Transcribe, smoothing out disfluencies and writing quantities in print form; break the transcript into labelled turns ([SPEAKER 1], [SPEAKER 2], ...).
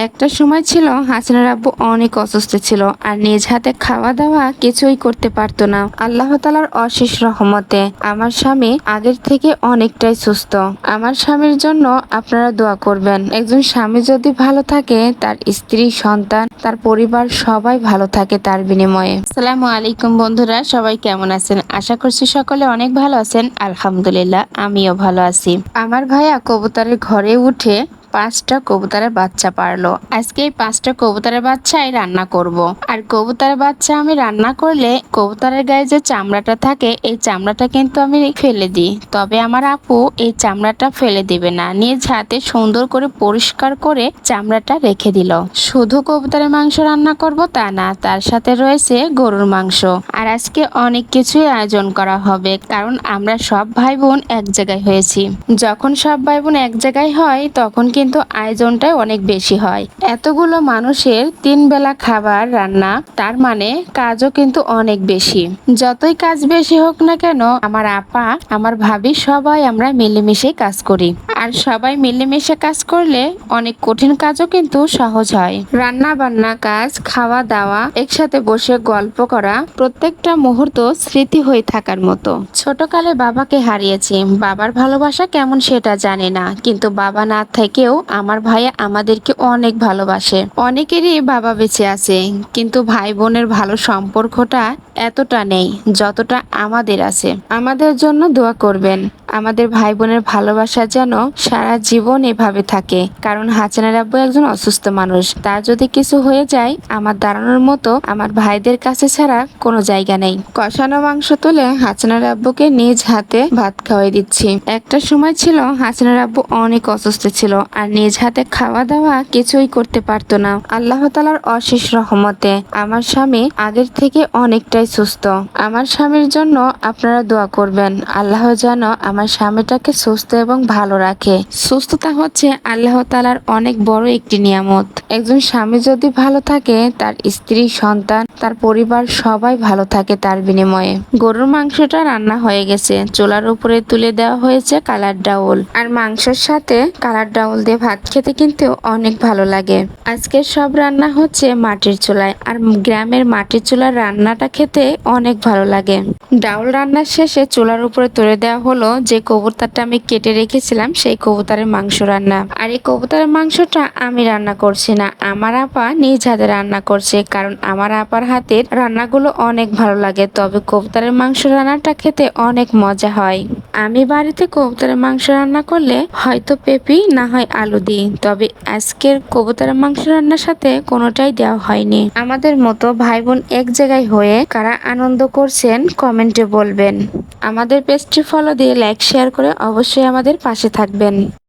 [SPEAKER 1] একটা সময় ছিল হাসিনার আব্বু অনেক অসুস্থ ছিল আর নিজ হাতে খাওয়া দাওয়া কিছুই করতে পারতো না। আল্লাহ তাআলার অশেষ রহমতে আমার স্বামী আগের থেকে অনেকটাই সুস্থ। আমার স্বামীর জন্য আপনারা দোয়া করবেন। একজন স্বামী যদি ভালো থাকে তার স্ত্রী, সন্তান, তার পরিবার সবাই ভালো থাকে তার বিনিময়ে। আসসালামু আলাইকুম বন্ধুরা, সবাই কেমন আছেন? আশা করছি সকলে অনেক ভালো আছেন। আলহামদুলিল্লাহ, আমিও ভালো আছি। আমার ভাইয়া কবুতরের ঘরে উঠে 5টা কবুতরের বাচ্চা পারলো। আজকে এই 5টা কবুতরের বাচ্চাই রান্না করব। আর কবুতরের বাচ্চা আমি রান্না করলে কবুতরের গায়ে যে চামড়াটা থাকে এই চামড়াটা কিন্তু আমি ফেলে দিই, তবে আমার আপু এই চামড়াটা ফেলে দিবে না, নিজ হাতে সুন্দর করে পরিষ্কার করে চামড়াটা রেখে দিল। শুধু কবুতরের মাংস রান্না করব তা না, তার সাথে রয়েছে গরুর মাংস। আর আজকে অনেক কিছুই আয়োজন করা হবে, কারণ আমরা সব ভাই বোন এক জায়গায় হয়েছি। যখন সব ভাই বোন এক জায়গায় হয় তখন কিন্তু আয়োজনটাই অনেক বেশি হয়। এতগুলো মানুষের 3 বেলা খাবার রান্না, তার মানে কাজও কিন্তু অনেক বেশি। যতই কাজ বেশি হোক না কেন, আমার আপা, আমার ভাবি সবাই আমরা মিলেমিশে কাজ করি। আর সবাই মিলেমিশে কাজ করলে অনেক কঠিন কাজও কিন্তু সহজ হয়। রান্না বান্না কাজ, খাওয়া দাওয়া, একসাথে বসে গল্প করা, প্রত্যেকটা মুহূর্ত স্মৃতি হয়ে থাকার মতো। ছোটকালে বাবাকে হারিয়েছি, বাবার ভালোবাসা কেমন সেটা জানি না, কিন্তু বাবা না থেকেও আমার ভাইয়া আমাদেরকে অনেক ভালোবাসে। অনেকেরই বাবা বেঁচে আছে, কিন্তু ভাই বোনের ভালো সম্পর্কটা এতটা নেই যতটা আমাদের আছে। আমাদের জন্য দোয়া করবেন। আমাদের ভাই বোনের ভালোবাসা যেন সারা জীবন এভাবে থাকে, কারণ হাসিনার আব্বু একজন অসুস্থ মানুষ। তার যদি কিছু হয়ে যায় আমার দাঁড়ানোর মতো আমার ভাইদের কাছে ছাড়া কোনো জায়গা নেই। কষানো মাংস তুলে হাসিনার আব্বুকে নিজ হাতে ভাত খাওয়াই দিচ্ছি। একটা সময় ছিল হাসিনার আব্বু অনেক অসুস্থ ছিল আর নিজ হাতে খাওয়া দাওয়া কিছুই করতে পারতো না। আল্লাহ তাআলার অশেষ রহমতে আমার স্বামী আগের থেকে অনেকটাই সুস্থ। আমার স্বামীর জন্য আপনারা দোয়া করবেন। আল্লাহ যেন আমার স্বামীটাকে সুস্থ এবং ভালো রাখে। সুস্থতা হচ্ছে আল্লাহ তাআলার অনেক বড় একটি নিয়ামত। একজন স্বামী যদি ভালো থাকে তার স্ত্রী, সন্তান, তার পরিবার সবাই ভালো থাকে তার বিনিময়ে। গরুর মাংসটা রান্না হয়ে গেছে, চুলার উপরে তুলে দেওয়া হয়েছে কালার ডাউল। আর মাংসের সাথে কালার ডাউল দিয়ে ভাত খেতে কিন্তু অনেক ভালো লাগে। আজকের সব রান্না হচ্ছে মাটির চুলায়, আর গ্রামের মাটির চুলার রান্নাটা খেতে অনেক ভালো লাগে। ডাউল রান্নার শেষে চুলার উপরে তুলে দেওয়া হলো যে কবুতরটা আমি কেটে রেখেছিলাম, সেই কবুতরের মাংস রান্না। আর এই কবুতরের মাংসটা আমি রান্না করছি না, আমার আপা নিজ হাতে রান্না করছে, কারণ আমার আপার হাতের রান্নাগুলো অনেক ভালো লাগে। তবে কবুতরের মাংস রান্নাটা খেতে অনেক মজা হয়। আমি বাড়িতে কবুতরের মাংস রান্না করলে হয়তো পেঁপি না হয় আলু দিই, তবে আজকের কবুতরের মাংস রান্নার সাথে কোনোটাই দেওয়া হয়নি। আমাদের মতো ভাই বোন এক জায়গায় হয়ে কারা আনন্দ করছেন কমেন্টে বলবেন। আমাদের পেজটি ফলো দিয়ে লাইক শেয়ার করে অবশ্যই আমাদের পাশে থাকবেন।